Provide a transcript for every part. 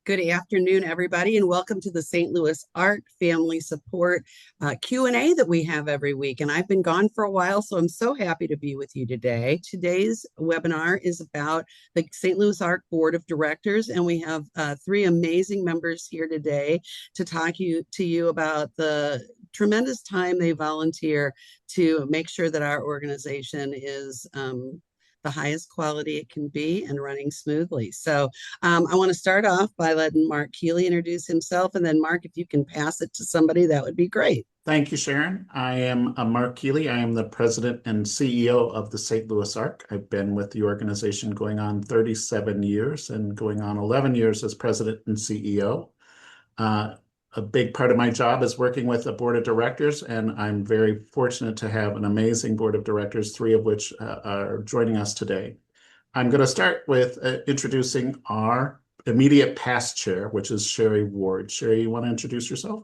Good afternoon, everybody, and welcome to the St. Louis Arc Family Support Q&A that we have every week. And I've been gone for a while, so I'm so happy to be with you today. Today's webinar is about the St. Louis Arc Board of Directors, and we have three amazing members here today to talk to you about the tremendous time they volunteer to make sure that our organization is the highest quality it can be and running smoothly. So I want to start off by letting Mark Keeley introduce himself. And then, Mark, if you can pass it to somebody, that would be great. Thank you, Sharon. I am Mark Keeley. I am the president and CEO of the St. Louis Arc. I've been with the organization going on 37 years and going on 11 years as president and CEO. A big part of my job is working with the board of directors, and I'm very fortunate to have an amazing board of directors, three of which are joining us today. I'm going to start with introducing our immediate past chair, which is Sherry Ward. Sherry, you want to introduce yourself?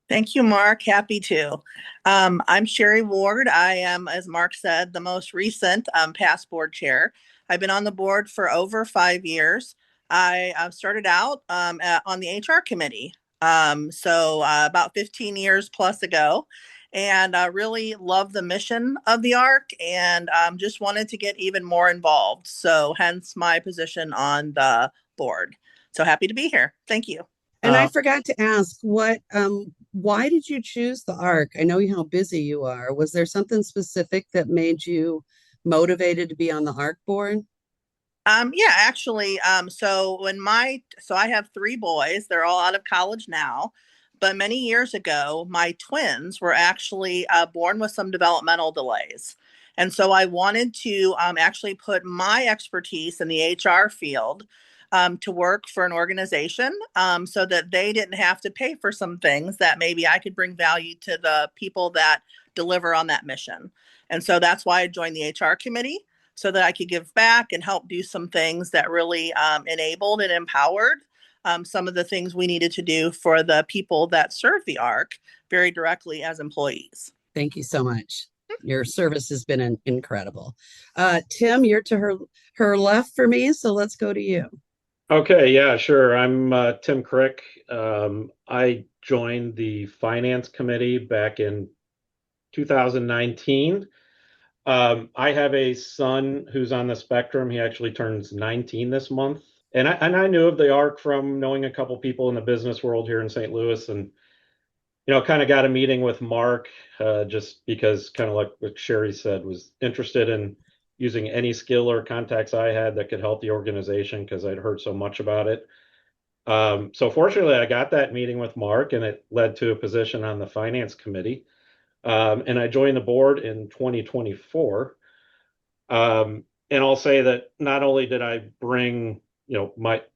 Thank you, Mark. Happy to. I'm Sherry Ward. I am, as Mark said, the most recent past board chair. I've been on the board for over 5 years. I started out on the HR committee, about 15 years plus ago, and I really love the mission of the ARC and just wanted to get even more involved. So hence my position on the board. So happy to be here. Thank you. And I forgot to ask, why did you choose the ARC? I know how busy you are. Was there something specific that made you motivated to be on the ARC board? Yeah, actually, so I have 3 boys. They're all out of college now, but many years ago, my twins were actually born with some developmental delays. And so I wanted to actually put my expertise in the HR field to work for an organization so that they didn't have to pay for some things that maybe I could bring value to the people that deliver on that mission. And so that's why I joined the HR committee, so that I could give back and help do some things that really enabled and empowered some of the things we needed to do for the people that serve the ARC very directly as employees. Thank you so much. Your service has been incredible. Tim, you're to her left for me, so let's go to you. Okay, yeah, sure. I'm Tim Crick. I joined the Finance Committee back in 2019. I have a son who's on the spectrum. He actually turns 19 this month. And I knew of the ARC from knowing a couple people in the business world here in St. Louis, and kind of got a meeting with Mark just because, kind of like what Sherry said, was interested in using any skill or contacts I had that could help the organization because I'd heard so much about it. So fortunately, I got that meeting with Mark, and it led to a position on the Finance Committee. And I joined the board in 2024. And I'll say that not only did I bring,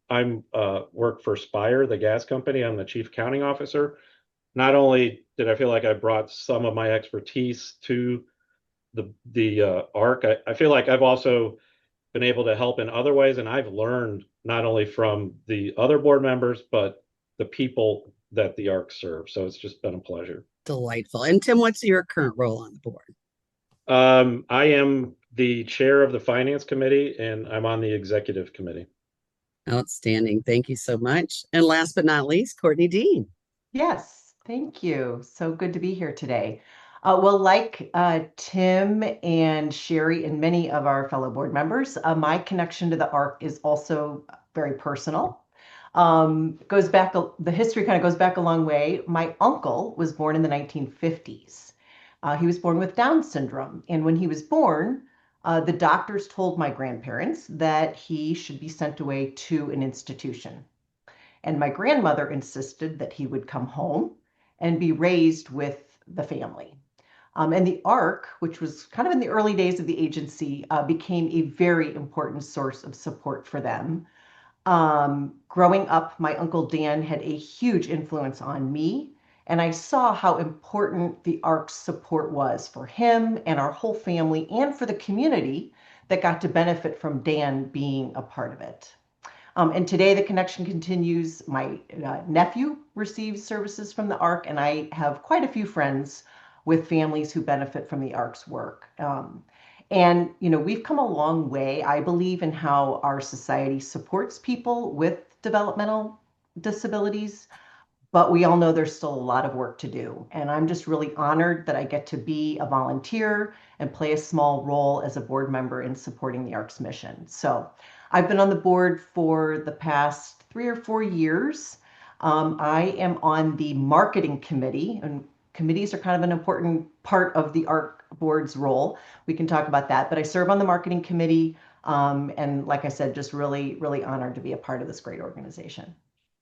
I'm work for Spire, the gas company. I'm the chief accounting officer. Not only did I feel like I brought some of my expertise to the ARC, I feel like I've also been able to help in other ways, and I've learned not only from the other board members, but the people that the ARC serves. So it's just been a pleasure. Delightful. And Tim, what's your current role on the board? I am the chair of the Finance Committee, and I'm on the Executive Committee. Outstanding. Thank you so much. And last but not least, Courtney Dean. Yes, thank you. So good to be here today. Like Tim and Sherry and many of our fellow board members, my connection to the ARC is also very personal. The history kind of goes back a long way. My uncle was born in the 1950s. He was born with Down syndrome. And when he was born, the doctors told my grandparents that he should be sent away to an institution. And my grandmother insisted that he would come home and be raised with the family. And the ARC, which was kind of in the early days of the agency, became a very important source of support for them. Growing up, my Uncle Dan had a huge influence on me, and I saw how important the ARC's support was for him and our whole family and for the community that got to benefit from Dan being a part of it. And today the connection continues. My nephew receives services from the ARC, and I have quite a few friends with families who benefit from the ARC's work. We've come a long way, I believe, in how our society supports people with developmental disabilities, but we all know there's still a lot of work to do. And I'm just really honored that I get to be a volunteer and play a small role as a board member in supporting the ARC's mission. So I've been on the board for the past 3 or 4 years. I am on the marketing committee, and committees are kind of an important part of the ARC board's role. We can talk about that, but I serve on the marketing committee. And like I said, just really, really honored to be a part of this great organization.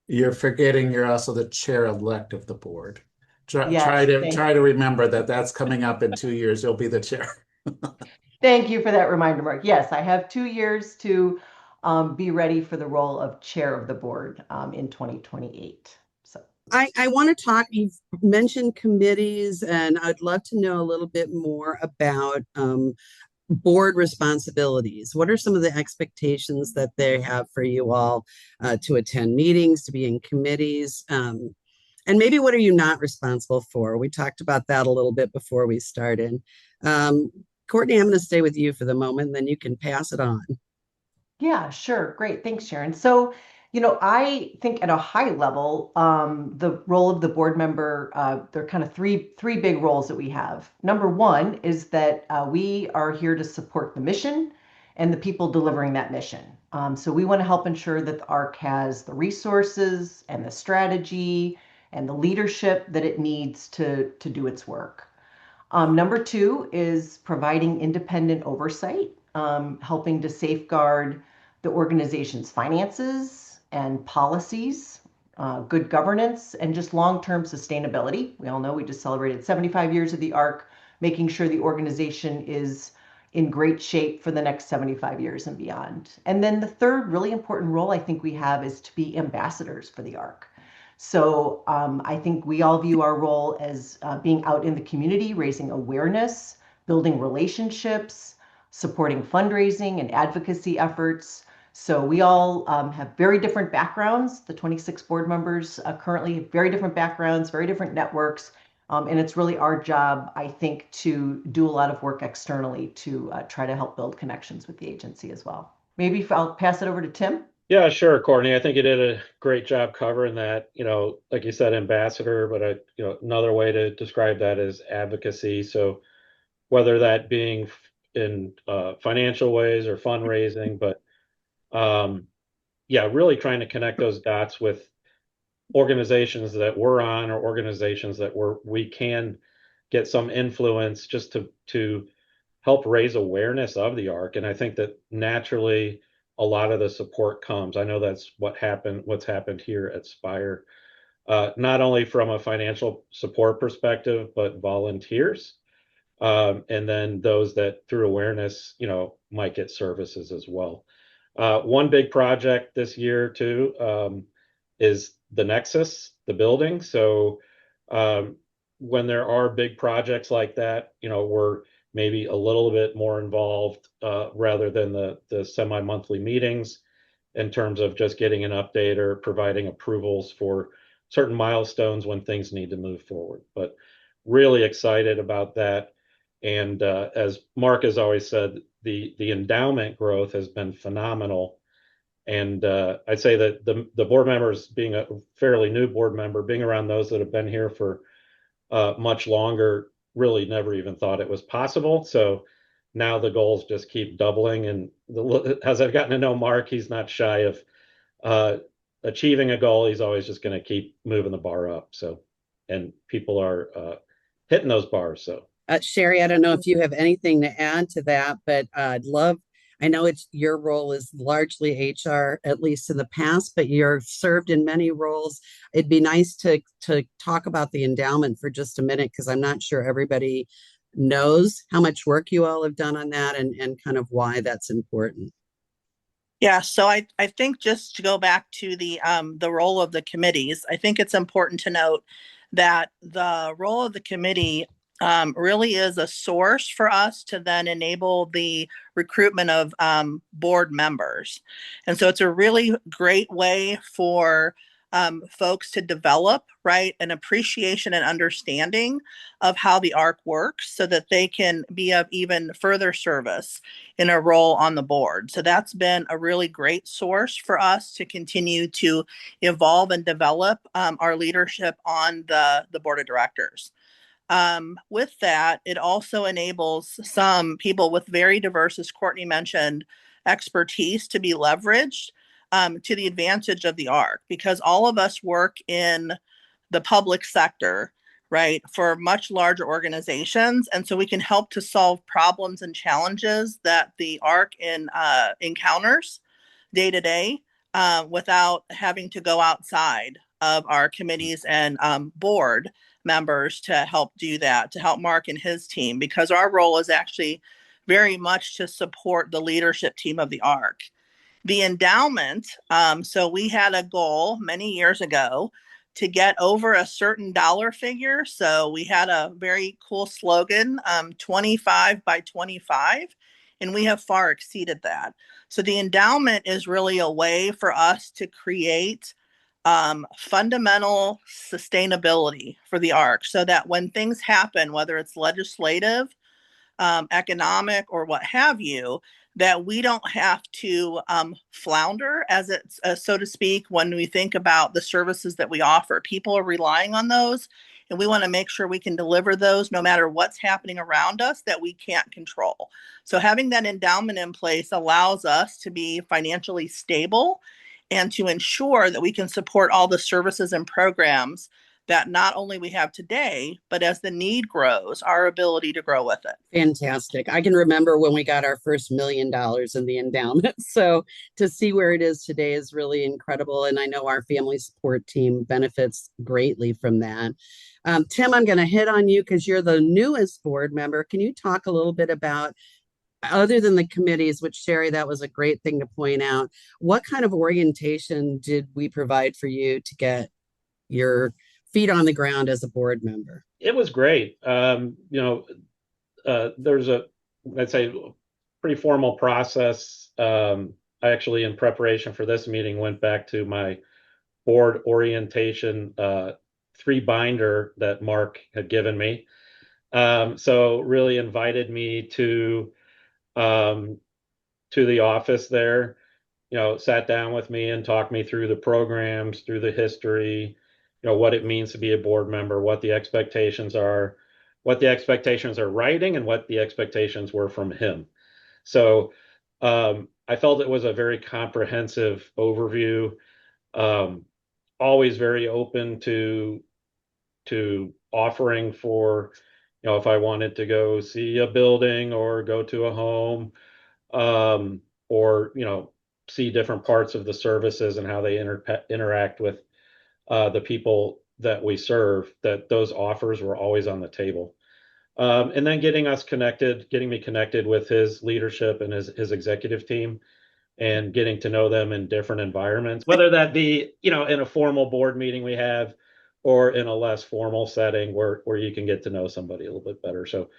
You're forgetting you're also the chair-elect of the board. Try, Yes, try to thank try to remember that that's coming up in 2 years. You'll be the chair. Thank you for that reminder, Mark. Yes, I have 2 years to be ready for the role of chair of the board in 2028. So, I want to talk, you've mentioned committees, and I'd love to know a little bit more about board responsibilities. What are some of the expectations that they have for you all to attend meetings, to be in committees? And maybe what are you not responsible for? We talked about that a little bit before we started. Courtney, I'm going to stay with you for the moment, then you can pass it on. yeah, sure. Great. Thanks, Sharon. So, I think at a high level, the role of the board member, there are kind of three big roles that we have. Number one is that we are here to support the mission and the people delivering that mission. So we want to help ensure that the ARC has the resources and the strategy and the leadership that it needs to do its work. Number two is providing independent oversight, helping to safeguard the organization's finances and policies, good governance, and just long-term sustainability. We all know we just celebrated 75 years of the ARC, making sure the organization is in great shape for the next 75 years and beyond. And then the third really important role I think we have is to be ambassadors for the ARC. So I think we all view our role as being out in the community, raising awareness, building relationships, supporting fundraising and advocacy efforts. So we all have very different backgrounds. The 26 board members currently have very different backgrounds, very different networks. And it's really our job, I think, to do a lot of work externally to try to help build connections with the agency as well. Maybe I'll pass it over to Tim. Yeah, sure, Courtney. I think you did a great job covering that. Like you said, ambassador, but another way to describe that is advocacy. So whether that being in financial ways or fundraising, but yeah, really trying to connect those dots with organizations that we're on or organizations that we can get some influence just to help raise awareness of the ARC. And I think that naturally a lot of the support comes. I know that's what's happened here at Spire, not only from a financial support perspective, but volunteers. And then those that through awareness, might get services as well. One big project this year too is the Nexus, the building. So when there are big projects like that, we're maybe a little bit more involved rather than the semi-monthly meetings in terms of just getting an update or providing approvals for certain milestones when things need to move forward. But really excited about that. And as Mark has always said, the endowment growth has been phenomenal. And I'd say that the board members, being a fairly new board member, being around those that have been here for much longer, really never even thought it was possible. So now the goals just keep doubling. And as I've gotten to know Mark, he's not shy of achieving a goal. He's always just going to keep moving the bar up. So, and people are hitting those bars. So. Sherry, I don't know if you have anything to add to that, but I know your role is largely HR, at least in the past, but you're served in many roles. It'd be nice to talk about the endowment for just a minute, because I'm not sure everybody knows how much work you all have done on that and kind of why that's important. Yeah, so I think just to go back to the role of the committees, I think it's important to note that the role of the committee really is a source for us to then enable the recruitment of board members. And so it's a really great way for folks to develop, right, an appreciation and understanding of how the ARC works so that they can be of even further service in a role on the board. So that's been a really great source for us to continue to evolve and develop our leadership on the board of directors. With that, it also enables some people with very diverse, as Courtney mentioned, expertise to be leveraged to the advantage of the ARC, because all of us work in the public sector, right, for much larger organizations. And so we can help to solve problems and challenges that the ARC encounters day to day without having to go outside of our committees and board members to help do that, to help Mark and his team, because our role is actually very much to support the leadership team of the ARC. The endowment, so we had a goal many years ago to get over a certain dollar figure. So we had a very cool slogan, 25 by 25, and we have far exceeded that. So the endowment is really a way for us to create fundamental sustainability for the ARC, so that when things happen, whether it's legislative, economic, or what have you, that we don't have to flounder, as it's so to speak, when we think about the services that we offer. People are relying on those, and we want to make sure we can deliver those no matter what's happening around us that we can't control. So having that endowment in place allows us to be financially stable and to ensure that we can support all the services and programs that not only we have today, but as the need grows, our ability to grow with it. Fantastic. I can remember when we got our first $1 million in the endowment. So to see where it is today is really incredible. And I know our family support team benefits greatly from that. Tim, I'm going to hit on you because you're the newest board member. Can you talk a little bit about, other than the committees, which Sherry, that was a great thing to point out, what kind of orientation did we provide for you to get your feet on the ground as a board member? It was great. There's I'd say, pretty formal process. I actually, in preparation for this meeting, went back to my board orientation 3-binder that Mark had given me. So really invited me to the office there, sat down with me and talked me through the programs, through the history, what it means to be a board member, what the expectations are writing, and what the expectations were from him. So I felt it was a very comprehensive overview. Always very open to offering for, if I wanted to go see a building or go to a home, or see different parts of the services and how they interact with the people that we serve, that those offers were always on the table. And then getting me connected with his leadership and his executive team, and getting to know them in different environments, whether that be, in a formal board meeting we have, or in a less formal setting where you can get to know somebody a little bit better. So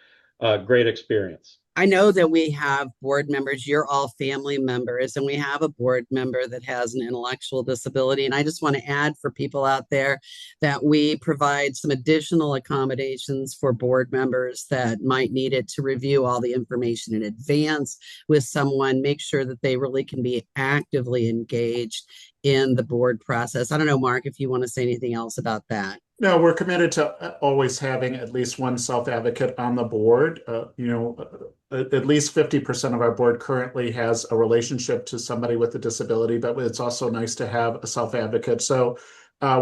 great experience. I know that we have board members, you're all family members, and we have a board member that has an intellectual disability. And I just want to add for people out there that we provide some additional accommodations for board members that might need it, to review all the information in advance with someone, make sure that they really can be actively engaged in the board process. I don't know, Mark, if you want to say anything else about that. No, we're committed to always having at least one self-advocate on the board. At least 50% of our board currently has a relationship to somebody with a disability, but it's also nice to have a self-advocate. So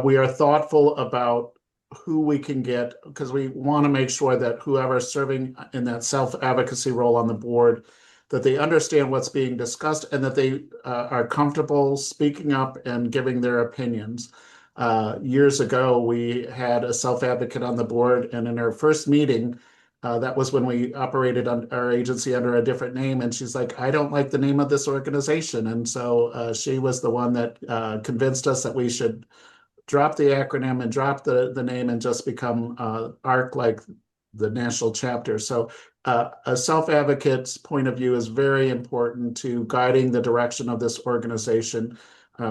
we are thoughtful about who we can get, because we want to make sure that whoever is serving in that self-advocacy role on the board, that they understand what's being discussed, and that they are comfortable speaking up and giving their opinions. Years ago, we had a self-advocate on the board, and in our first meeting, that was when we operated on our agency under a different name, and she's like, I don't like the name of this organization. And so she was the one that convinced us that we should drop the acronym and drop the name and just become ARC, like the national chapter. So a self-advocate's point of view is very important to guiding the direction of this organization.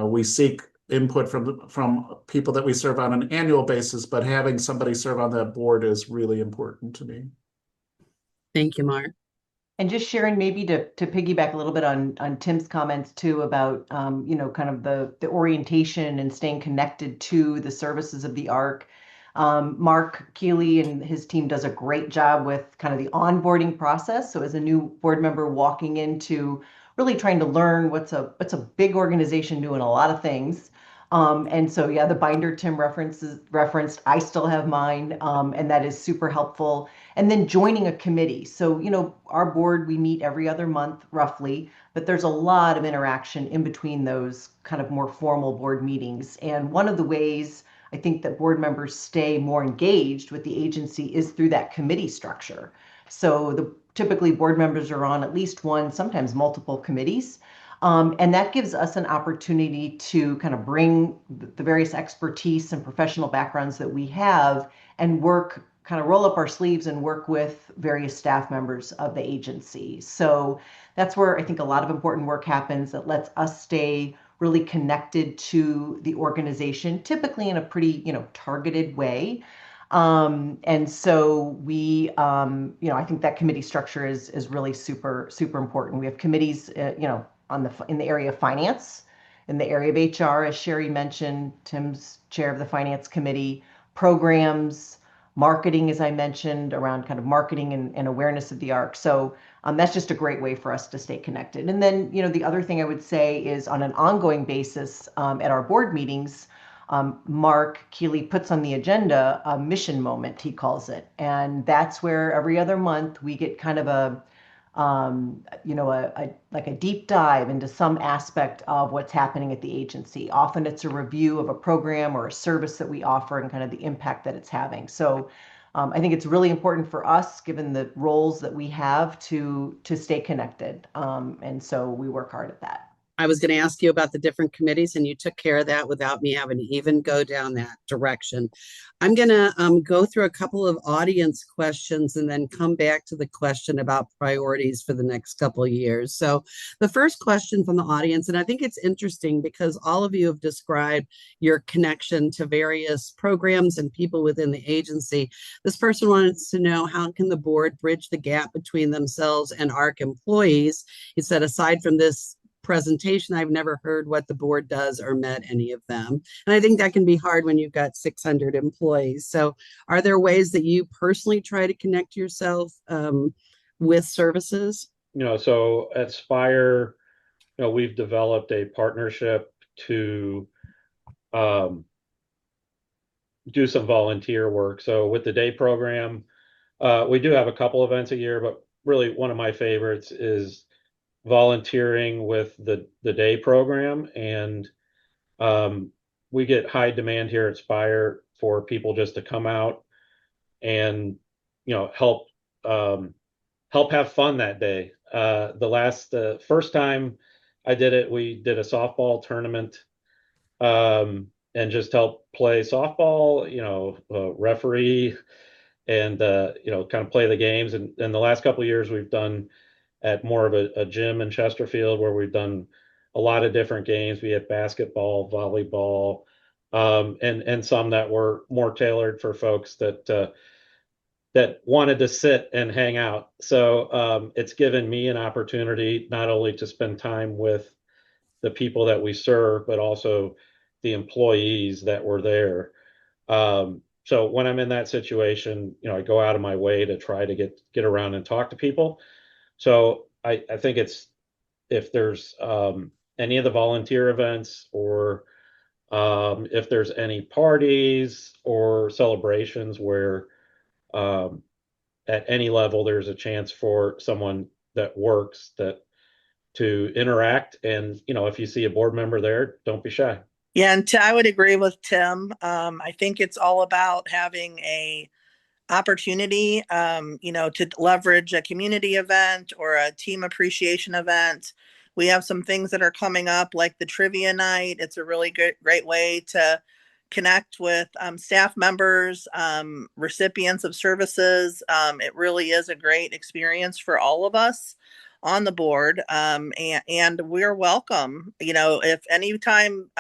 We seek input from people that we serve on an annual basis, but having somebody serve on that board is really important to me. Thank you, Mark. And just sharing maybe to piggyback a little bit on Tim's comments too about kind of the orientation and staying connected to the services of the ARC. Mark Keeley and his team does a great job with kind of the onboarding process. So as a new board member walking into really trying to learn what's a big organization doing a lot of things. And so yeah, the binder Tim referenced, I still have mine, and that is super helpful. And then joining a committee. So, our board, we meet every other month roughly, but there's a lot of interaction in between those kind of more formal board meetings. And one of the ways I think that board members stay more engaged with the agency is through that committee structure. So typically board members are on at least one, sometimes multiple committees. And that gives us an opportunity to kind of bring the various expertise and professional backgrounds that we have and kind of roll up our sleeves and work with various staff members of the agency. So that's where I think a lot of important work happens that lets us stay really connected to the organization, typically in a pretty, targeted way. And so I think that committee structure is really super, super important. We have committees, in the area of finance, in the area of HR, as Sherry mentioned, Tim's chair of the finance committee, programs, marketing, as I mentioned, around kind of marketing and awareness of the ARC. So that's just a great way for us to stay connected. And then, the other thing I would say is on an ongoing basis at our board meetings, Mark Keeley puts on the agenda a mission moment, he calls it. And that's where every other month we get kind of like a deep dive into some aspect of what's happening at the agency. Often it's a review of a program or a service that we offer and kind of the impact that it's having. So I think it's really important for us, given the roles that we have, to stay connected. And so we work hard at that. I was going to ask you about the different committees, and you took care of that without me having to even go down that direction. I'm going to go through a couple of audience questions and then come back to the question about priorities for the next couple of years. So the first question from the audience, and I think it's interesting because all of you have described your connection to various programs and people within the agency. This person wants to know, how can the board bridge the gap between themselves and ARC employees? He said, aside from this presentation, I've never heard what the board does or met any of them. And I think that can be hard when you've got 600 employees. So are there ways that you personally try to connect yourself with services? So at Spire, we've developed a partnership to do some volunteer work. So with the day program, we do have a couple events a year, but really one of my favorites is volunteering with the day program. And we get high demand here at Spire for people just to come out and help have fun that day. The first time I did it, we did a softball tournament and just help play softball, referee, and kind of play the games. And the last couple of years we've done at more of a gym in Chesterfield, where we've done a lot of different games. We had basketball, volleyball, and some that were more tailored for folks that wanted to sit and hang out. So it's given me an opportunity not only to spend time with the people that we serve, but also the employees that were there. So when I'm in that situation, I go out of my way to try to get around and talk to people. So I think if there's any of the volunteer events, or if there's any parties or celebrations where at any level there's a chance for someone that works to interact. And if you see a board member there, don't be shy. Yeah, and I would agree with Tim. I think it's all about having a opportunity, to leverage a community event or a team appreciation event. We have some things that are coming up, like the trivia night. It's a really great way to connect with staff members, recipients of services. It really is a great experience for all of us. on the board. And we're welcome. You know, if anytime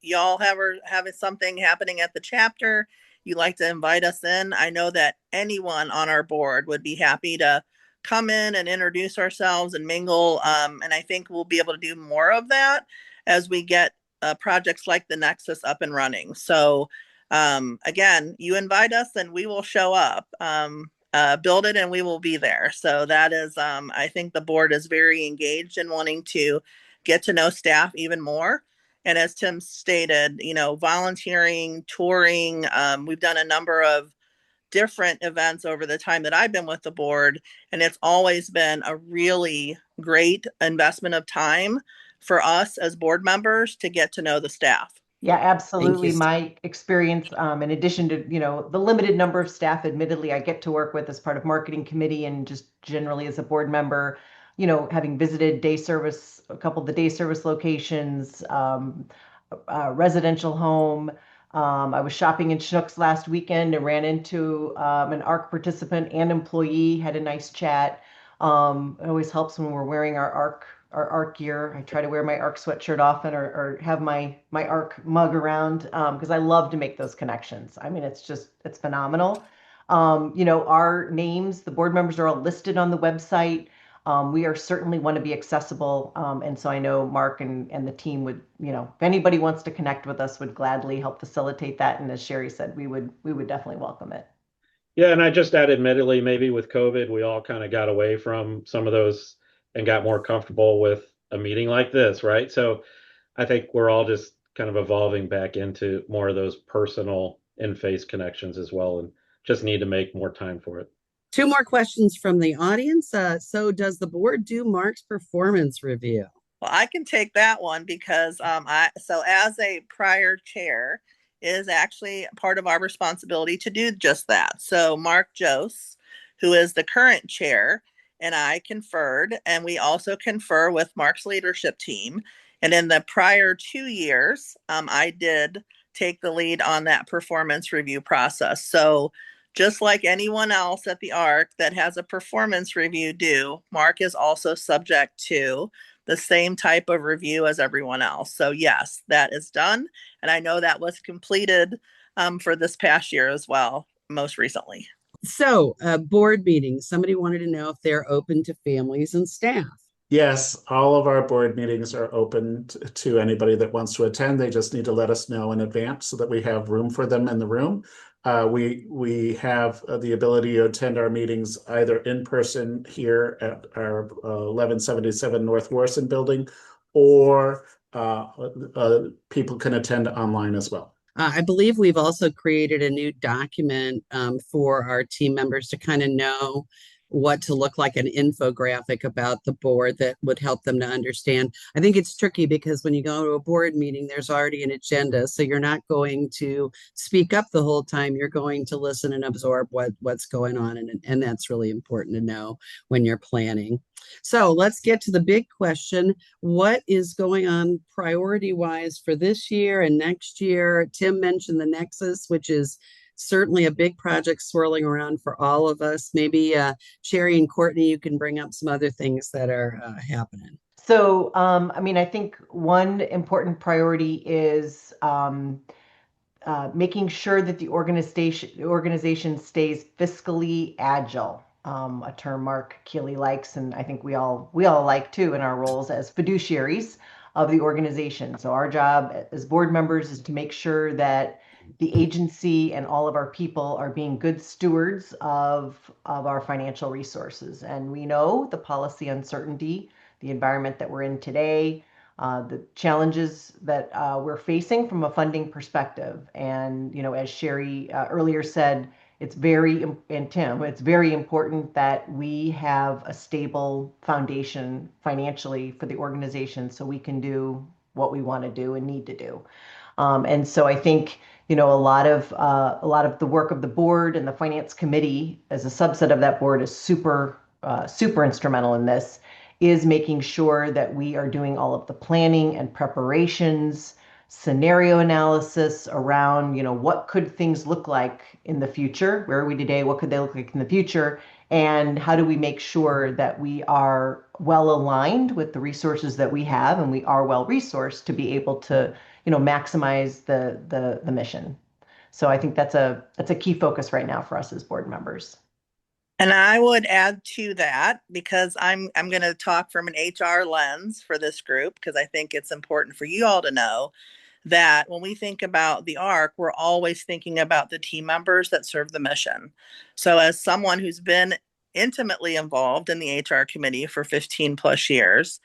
y'all having something happening at the chapter, you like to invite us in, I know that anyone on our board would be happy to come in and introduce ourselves and mingle. And I think we'll be able to do more of that as we get projects like the Nexus up and running. So again, you invite us and we will show up. Build it and we will be there. So that is, I think the board is very engaged in wanting to get to know staff even more. And as Tim stated, you know, volunteering, touring, we've done a number of different events over the time that I've been with the board, and it's always been a really great investment of time for us as board members to get to know the staff. Yeah, absolutely. Steve. My experience, in addition to, the limited number of staff, admittedly, I get to work with as part of marketing committee and just generally as a board member, having visited day service, a couple of the day service locations, residential home. I was shopping in Schnucks last weekend and ran into an ARC participant and employee, had a nice chat. It always helps when we're wearing our ARC gear. I try to wear my ARC sweatshirt often or have my ARC mug around because I love to make those connections. I mean, it's phenomenal. Our names, the board members are all listed on the website. We are certainly want to be accessible. And so I know Mark and the team would, if anybody wants to connect with us, would gladly help facilitate that. And as Sherry said, we would definitely welcome it. Yeah, and I just add, admittedly, maybe with COVID, we all kind of got away from some of those and got more comfortable with a meeting like this, right? So I think we're all just kind of evolving back into more of those personal in-face connections as well, and just need to make more time for it. 2 more questions from the audience. So does the board do Mark's performance review? Well, I can take that one because so as a prior chair, it is actually part of our responsibility to do just that. So Mark Jose, who is the current chair, and I conferred, and we also confer with Mark's leadership team. And in the prior 2 years, I did take the lead on that performance review process. So just like anyone else at the ARC that has a performance review due, Mark is also subject to the same type of review as everyone else. So yes, that is done. And I know that was completed for this past year as well, most recently. So board meetings, somebody wanted to know if they're open to families and staff. Yes, all of our board meetings are open to anybody that wants to attend. They just need to let us know in advance so that we have room for them in the room. We have the ability to attend our meetings either in person here at our 1177 North Warson building, or people can attend online as well. I believe we've also created a new document for our team members to kind of know what to look like, an infographic about the board that would help them to understand. I think it's tricky because when you go to a board meeting, there's already an agenda. So you're not going to speak up the whole time. You're going to listen and absorb what's going on. And that's really important to know when you're planning. So let's get to the big question. What is going on priority-wise for this year and next year? Tim mentioned the Nexus, which is certainly a big project swirling around for all of us. Maybe Sherry and Courtney, you can bring up some other things that are happening. So, I think one important priority is making sure that the organization stays fiscally agile. A term Mark Keeley likes, and I think we all like too in our roles as fiduciaries of the organization. So our job as board members is to make sure that the agency and all of our people are being good stewards of our financial resources. And we know the policy uncertainty, the environment that we're in today, the challenges that we're facing from a funding perspective. And, as Sherry earlier said, and Tim, it's very important that we have a stable foundation financially for the organization so we can do what we want to do and need to do. And so I think, a lot of the work of the board and the finance committee as a subset of that board is super instrumental in this, is making sure that we are doing all of the planning and preparations, scenario analysis around, what could things look like in the future? Where are we today? What could they look like in the future? And how do we make sure that we are well aligned with the resources that we have and we are well resourced to be able to, maximize the mission. So I think that's a key focus right now for us as board members. And I would add to that, because I'm going to talk from an HR lens for this group, because I think it's important for you all to know that when we think about the ARC, we're always thinking about the team members that serve the mission. So as someone who's been intimately involved in the HR committee for 15 plus years,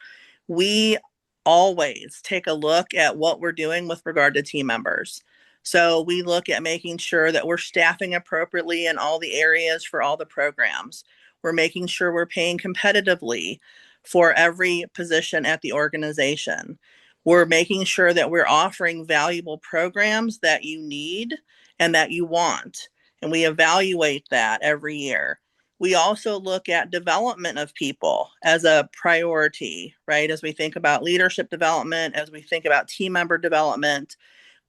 we always take a look at what we're doing with regard to team members. So we look at making sure that we're staffing appropriately in all the areas for all the programs. We're making sure we're paying competitively for every position at the organization. We're making sure that we're offering valuable programs that you need and that you want. And we evaluate that every year. We also look at development of people as a priority, right? As we think about leadership development, as we think about team member development,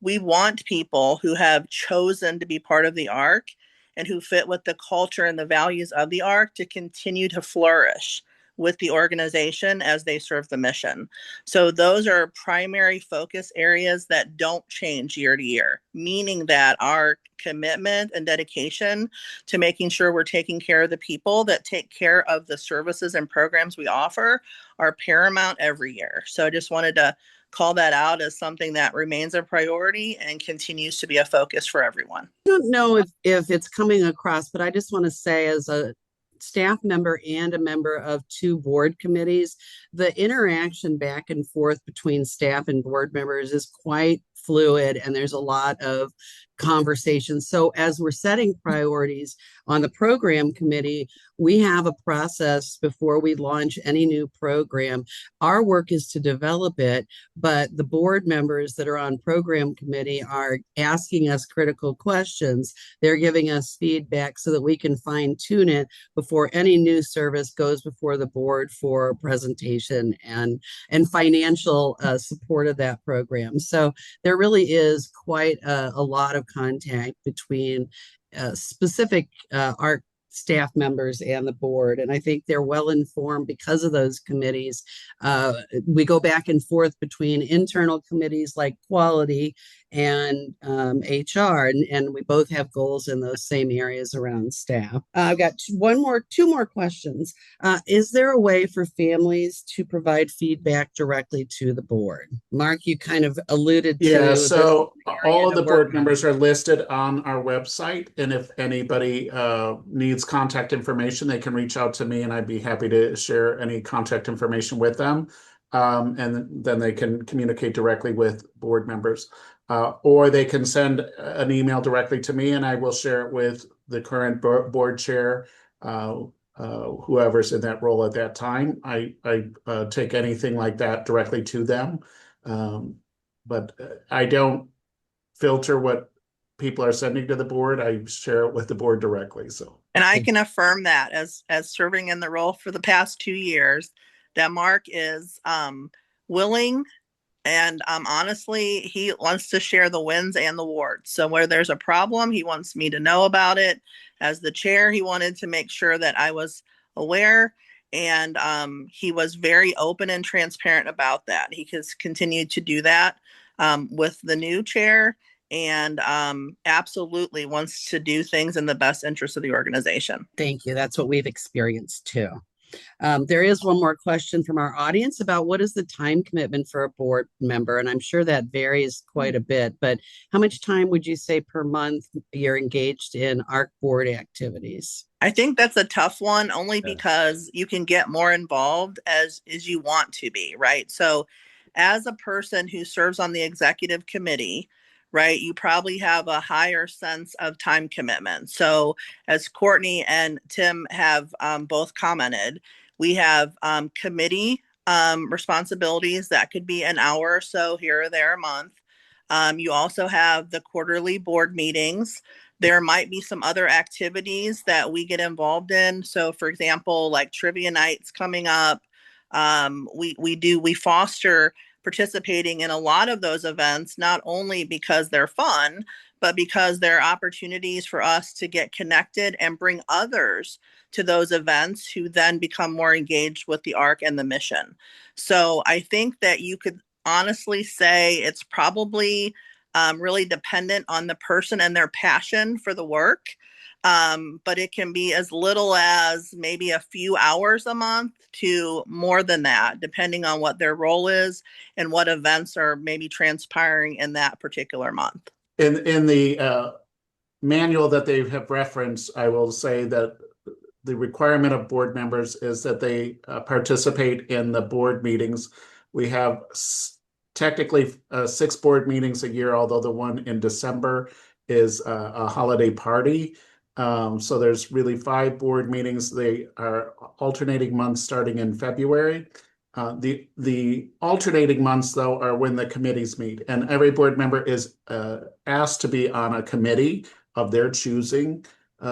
we want people who have chosen to be part of the ARC and who fit with the culture and the values of the ARC to continue to flourish with the organization as they serve the mission. So those are primary focus areas that don't change year to year, meaning that our commitment and dedication to making sure we're taking care of the people that take care of the services and programs we offer are paramount every year. So I just wanted to call that out as something that remains a priority and continues to be a focus for everyone. I don't know if it's coming across, but I just want to say, as a staff member and a member of two board committees, the interaction back and forth between staff and board members is quite fluid, and there's a lot of conversation. So as we're setting priorities on the program committee, we have a process before we launch any new program. Our work is to develop it, but the board members that are on program committee are asking us critical questions. They're giving us feedback so that we can fine tune it before any new service goes before the board for presentation and financial support of that program. So there really is quite a lot of contact between specific ARC staff members and the board. And I think they're well informed because of those committees. We go back and forth between internal committees like quality and HR, and we both have goals in those same areas around staff. I've got two more questions. Is there a way for families to provide feedback directly to the board? Mark, you kind of alluded to. Yeah, so all of the board members are listed on our website, and if anybody needs contact information, they can reach out to me, and I'd be happy to share any contact information with them. And then they can communicate directly with board members. Or they can send an email directly to me, and I will share it with the current board chair, whoever's in that role at that time. I take anything like that directly to them, but I don't filter what people are sending to the board. I share it with the board directly. So, and I can affirm that as serving in the role for the past 2 years, that Mark is willing. And honestly, he wants to share the wins and the warts. So where there's a problem, he wants me to know about it. As the chair, he wanted to make sure that I was aware. And he was very open and transparent about that. He has continued to do that with the new chair, and absolutely wants to do things in the best interest of the organization. Thank you. That's what we've experienced too. There is one more question from our audience about what is the time commitment for a board member? And I'm sure that varies quite a bit, but how much time would you say per month you're engaged in ARC board activities? I think that's a tough one, only because you can get more involved as you want to be, right? So as a person who serves on the executive committee, right, you probably have a higher sense of time commitment. So as Courtney and Tim have both commented, we have committee responsibilities that could be an hour or so here or there a month. You also have the quarterly board meetings. There might be some other activities that we get involved in. So for example, like trivia nights coming up, we foster participating in a lot of those events, not only because they're fun, but because there are opportunities for us to get connected and bring others to those events who then become more engaged with the ARC and the mission. So I think that you could honestly say it's probably really dependent on the person and their passion for the work. But it can be as little as maybe a few hours a month to more than that, depending on what their role is and what events are maybe transpiring in that particular month. In the manual that they have referenced, I will say that the requirement of board members is that they participate in the board meetings. We have technically 6 board meetings a year, although the one in December is a holiday party. So there's really 5 board meetings. They are alternating months starting in February. The alternating months, though, are when the committees meet, and every board member is asked to be on a committee of their choosing.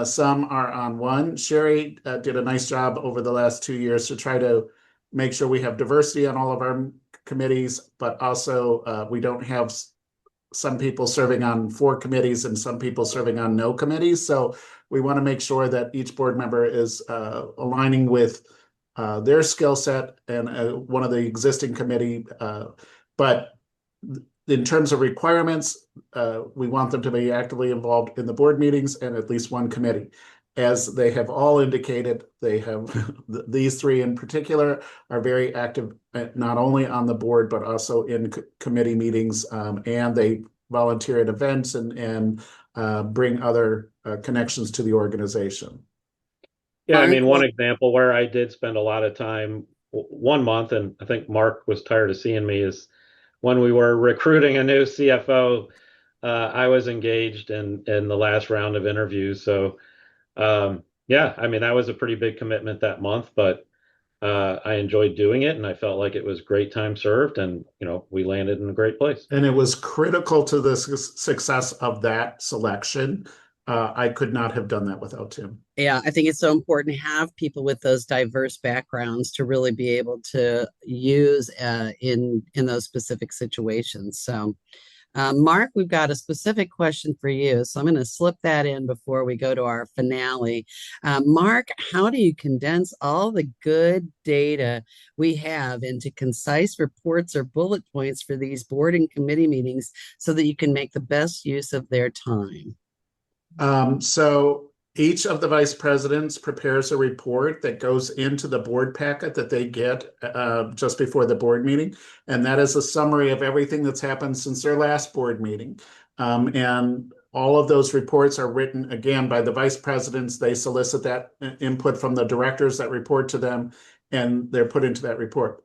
Some are on one. Sherry did a nice job over the last 2 years to try to make sure we have diversity on all of our committees, but also we don't have some people serving on 4 committees and some people serving on no committees. So we want to make sure that each board member is aligning with their skill set and one of the existing committee. But in terms of requirements, we want them to be actively involved in the board meetings and at least one committee. As they have all indicated, they have these 3 in particular are very active, not only on the board, but also in committee meetings, and they volunteer at events and bring other connections to the organization. Yeah, I Mark, mean, one what- example where I did spend a lot of time 1 month, and I think Mark was tired of seeing me, is when we were recruiting a new CFO. I was engaged in the last round of interviews. So yeah, I mean, that was a pretty big commitment that month, but I enjoyed doing it, and I felt like it was great time served, and we landed in a great place. And it was critical to the success of that selection. I could not have done that without Tim. Yeah, I think it's so important to have people with those diverse backgrounds to really be able to use in those specific situations. So, Mark, we've got a specific question for you. So I'm going to slip that in before we go to our finale. Mark, how do you condense all the good data we have into concise reports or bullet points for these board and committee meetings so that you can make the best use of their time? So each of the vice presidents prepares a report that goes into the board packet that they get just before the board meeting. And that is a summary of everything that's happened since their last board meeting. And all of those reports are written again by the vice presidents. They solicit that input from the directors that report to them, and they're put into that report.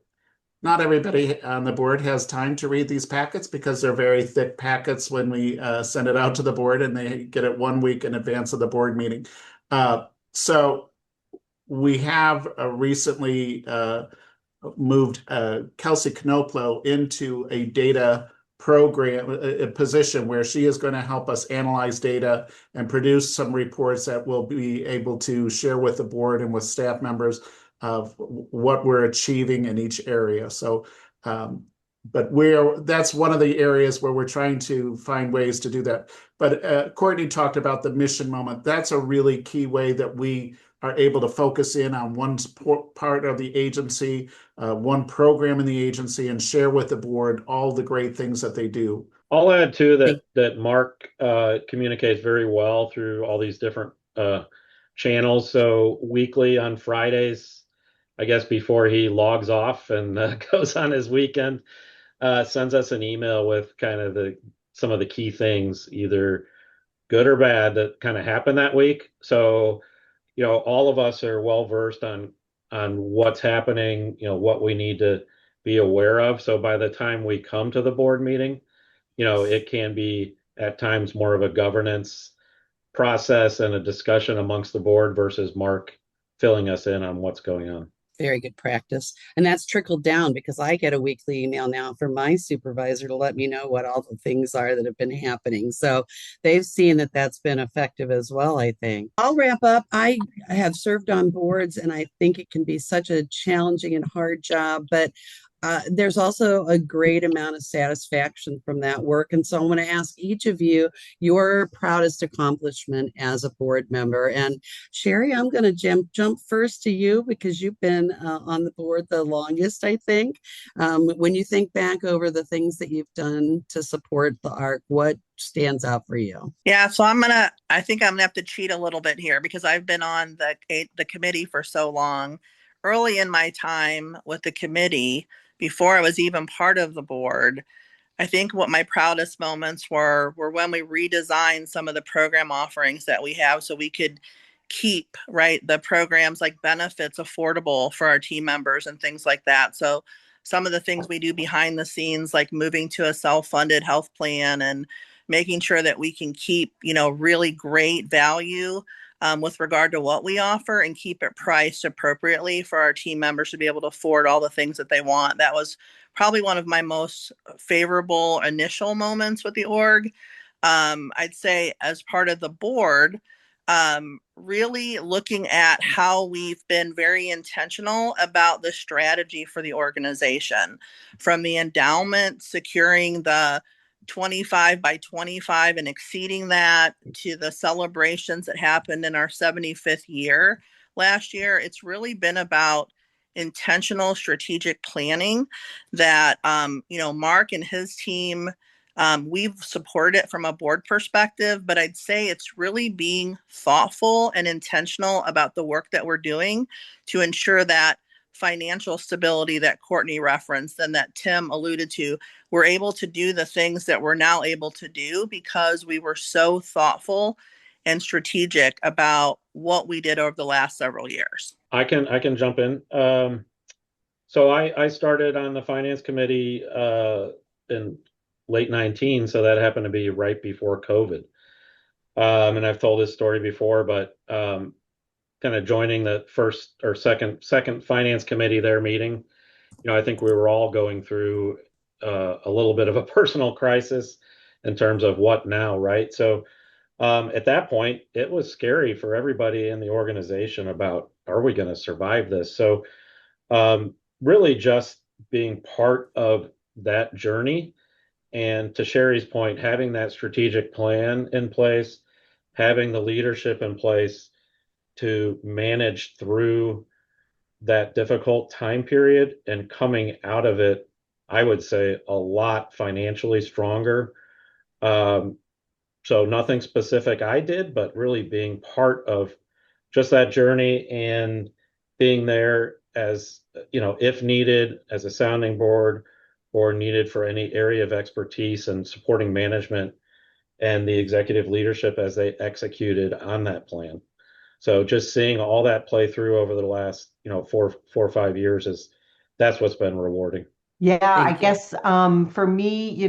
Not everybody on the board has time to read these packets because they're very thick packets when we send it out to the board, and they get it 1 week in advance of the board meeting. So we have recently moved Kelsey Knoplo into a data program, a position where she is going to help us analyze data and produce some reports that we'll be able to share with the board and with staff members of what we're achieving in each area. So, but that's one of the areas where we're trying to find ways to do that. But Courtney talked about the mission moment. That's a really key way that we are able to focus in on one part of the agency, one program in the agency, and share with the board all the great things that they do. I'll add too that Mark communicates very well through all these different channels. So weekly on Fridays, I guess before he logs off and goes on his weekend, sends us an email with kind of some of the key things, either good or bad, that kind of happened that week. So, all of us are well versed on what's happening, what we need to be aware of. So by the time we come to the board meeting, it can be at times more of a governance process and a discussion amongst the board versus Mark filling us in on what's going on. Very good practice. And that's trickled down because I get a weekly email now from my supervisor to let me know what all the things are that have been happening. So they've seen that that's been effective as well, I think. I'll wrap up. I have served on boards, and I think it can be such a challenging and hard job, but there's also a great amount of satisfaction from that work. And so I want to ask each of you your proudest accomplishment as a board member. And Sherry, I'm going to jump first to you because you've been on the board the longest, I think. When you think back over the things that you've done to support the ARC, what stands out for you? Yeah, so I think I'm gonna have to cheat a little bit here because I've been on the committee for so long. Early in my time with the committee, before I was even part of the board, I think what my proudest moments were when we redesigned some of the program offerings that we have so we could keep, right, the programs like benefits affordable for our team members and things like that. So some of the things we do behind the scenes, like moving to a self-funded health plan and making sure that we can keep, really great value with regard to what we offer and keep it priced appropriately for our team members to be able to afford all the things that they want. That was probably one of my most favorable initial moments with the org. I'd say as part of the board, really looking at how we've been very intentional about the strategy for the organization, from the endowment securing the 25 by 25 and exceeding that to the celebrations that happened in our 75th year last year. It's really been about intentional strategic planning that Mark and his team, we've supported it from a board perspective, but I'd say it's really being thoughtful and intentional about the work that we're doing to ensure that financial stability that Courtney referenced and that Tim alluded to, we're able to do the things that we're now able to do because we were so thoughtful and strategic about what we did over the last several years. I can jump in. So I started on the finance committee in late 19, so that happened to be right before COVID. And I've told this story before, but kind of joining the first or second finance committee there meeting, I think we were all going through a little bit of a personal crisis in terms of what now, right? So at that point, it was scary for everybody in the organization about, are we going to survive this? So really just being part of that journey. And to Sherry's point, having that strategic plan in place, having the leadership in place to manage through that difficult time period and coming out of it, I would say a lot financially stronger. So nothing specific I did, but really being part of just that journey and being there as, if needed as a sounding board or needed for any area of expertise and supporting management and the executive leadership as they executed on that plan. So just seeing all that play through over the last, 4 or 5 years that's what's been rewarding. Yeah, I Thank you. guess for me,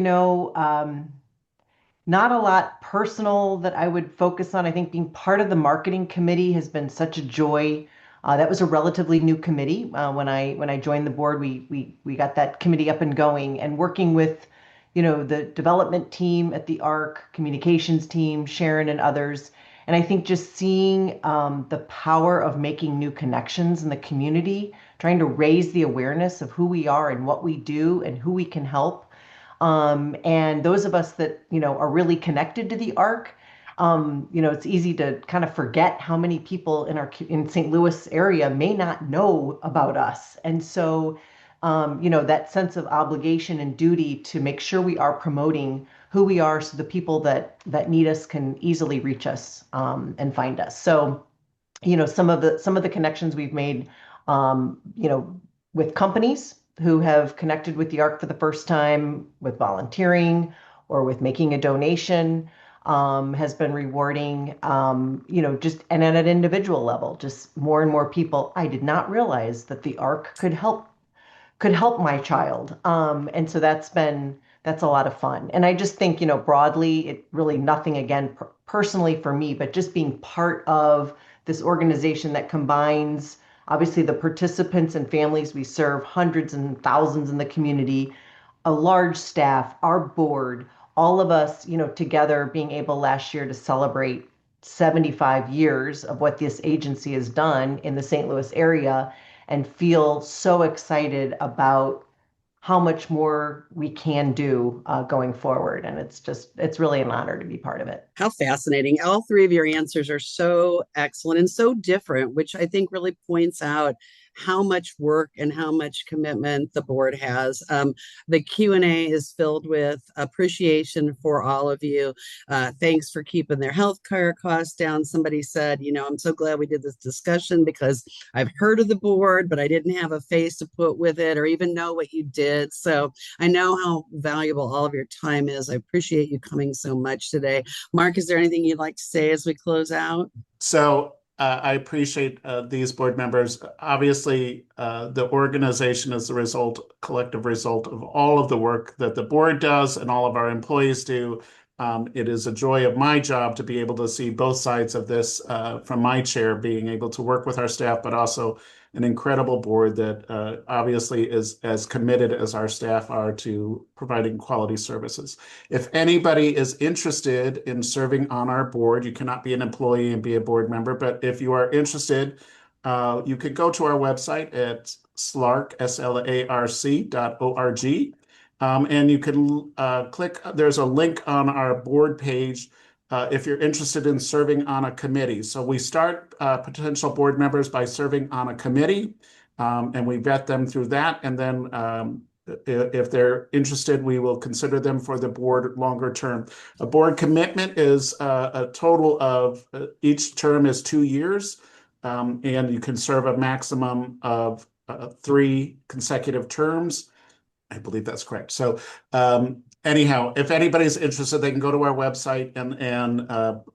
not a lot personal that I would focus on. I think being part of the marketing committee has been such a joy. That was a relatively new committee. When I joined the board, we got that committee up and going, and working with, the development team at the ARC, communications team, Sharon and others. And I think just seeing the power of making new connections in the community, trying to raise the awareness of who we are and what we do and who we can help. And those of us that, are really connected to the ARC, it's easy to kind of forget how many people in St. Louis area may not know about us. And so, that sense of obligation and duty to make sure we are promoting who we are so the people that need us can easily reach us and find us. So, some of the connections we've made, with companies who have connected with the ARC for the first time with volunteering or with making a donation has been rewarding, just and at an individual level, just more and more people. I did not realize that the ARC could help my child. And so that's a lot of fun. And I just think, broadly, it really nothing again personally for me, but just being part of this organization that combines obviously the participants and families we serve, hundreds and thousands in the community, a large staff, our board, all of us, together being able last year to celebrate 75 years of what this agency has done in the St. Louis area and feel so excited about how much more we can do going forward. And it's really an honor to be part of it. How fascinating. All three of your answers are so excellent and so different, which I think really points out how much work and how much commitment the board has. The Q&A is filled with appreciation for all of you. Thanks for keeping their health care costs down. Somebody said, I'm so glad we did this discussion because I've heard of the board, but I didn't have a face to put with it or even know what you did. So I know how valuable all of your time is. I appreciate you coming so much today. Mark, is there anything you'd like to say as we close out? So I appreciate these board members. Obviously, the organization is the collective result of all of the work that the board does and all of our employees do. It is a joy of my job to be able to see both sides of this from my chair, being able to work with our staff, but also an incredible board that obviously is as committed as our staff are to providing quality services. If anybody is interested in serving on our board, you cannot be an employee and be a board member, but if you are interested, you could go to our website at slarc, SLARC.org. And you can click, there's a link on our board page if you're interested in serving on a committee. So we start potential board members by serving on a committee, and we vet them through that. And then if they're interested, we will consider them for the board longer term. A board commitment is a total of, each term is 2 years, and you can serve a maximum of 3 consecutive terms. I believe that's correct. So anyhow, if anybody's interested, they can go to our website and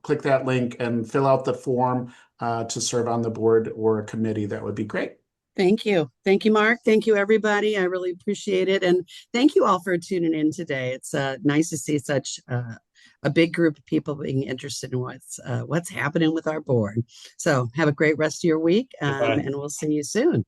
click that link and fill out the form to serve on the board or a committee. That would be great. Thank you. Thank you, Mark. Thank you, everybody. I really appreciate it. And thank you all for tuning in today. It's nice to see such a big group of people being interested in what's happening with our board. So have a great rest of your week, and we'll see you soon.